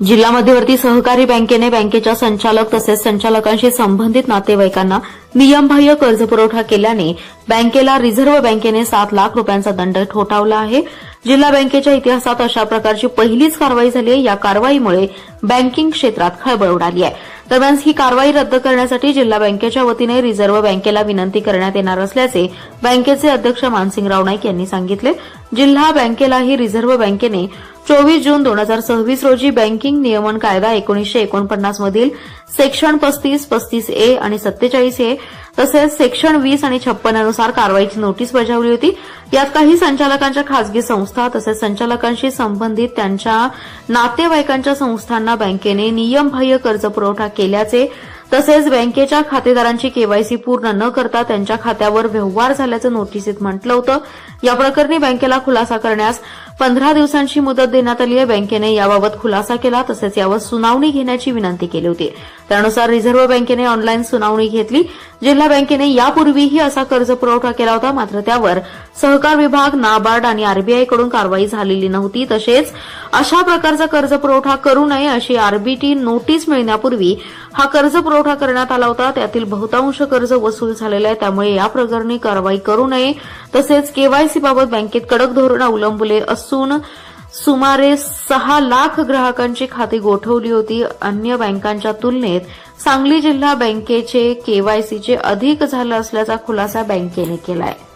जिल्हा मध्यवर्ती सहकारी बँकेने बँकेच्या संचालक तसेच संचालकांशी संबंधित नातेवाईकांना नियमबाह्य कर्जपुरवठा केल्याने बँकेला रिझर्व्ह बँकेने 7 लाख रुपयांचा दंड ठोठावला आहे। जिल्हा बँकेच्या इतिहासात अशा प्रकारची पहिलीच कारवाई झाली आहे। या कारवाईमुळे बँकिंग क्षेत्रात खळबळ उडाली आहे। दरम्यान ही कारवाई रद्द करण्यासाठी जिल्हा बँकेच्या वतीने रिझर्व्ह बँकेला विनंती करण्यात येणार असल्याचे बँकेचे अध्यक्ष मानसिंगराव नाईक यांनी सांगितले। जिल्हा बँकेलाही रिझर्व्ह बँकेने 24 जून 2026 रोजी बँकिंग नियमन कायदा 1949 मधील सेक्शन 35, 35A आणि 47A तसेच सेक्शन 20 आणि 56 नुसार कारवाईची नोटीस बजावली होती। यात काही संचालकांच्या खासगी संस्था तसेच संचालकांशी संबंधित त्यांच्या नातेवाईकांच्या संस्थांना बँकेने नियमबाह्य कर्जपुरवठा केल्याचे तसेच बँकेच्या खातेदारांची केवायसी पूर्ण न करता त्यांच्या खात्यावर व्यवहार झाल्याचं नोटीसीत म्हटलं होतं। या प्रकरणी बँकेला खुलासा करण्यास 15 दिवसांची मुदत देण्यात आली आहे। बँकेने याबाबत खुलासा केला तसेच यावर सुनावणी घेण्याची विनंती केली होती। त्यानुसार रिझर्व्ह बँकेने ऑनलाईन सुनावणी घेतली। जिल्हा बँकेने यापूर्वीही असा कर्जपुरवठा केला होता, मात्र त्यावर सहकार विभाग, नाबार्ड आणि आरबीआयकडून कारवाई झालेली नव्हती। तसेच अशा प्रकारचा कर्जपुरवठा करू नये अशी आरबीटी नोटीस मिळण्यापूर्वी हा कर्जपुरवठा करण्यात आला होता। त्यातील बहुतांश कर्ज वसूल झालेलं आहे। त्यामुळे या प्रकरणी कारवाई करू नये तसेच केवायसीबाबत बँकेत कडक धोरण अवलंबले असून सुमारे 6 लाख ग्राहकांची खाती गोठवली होती। अन्य बँकांच्या तुलनेत सांगली जिल्हा बँकेचे केवायसीचे अधिक झाले असल्याचा खुलासा बँकेने केला आहे।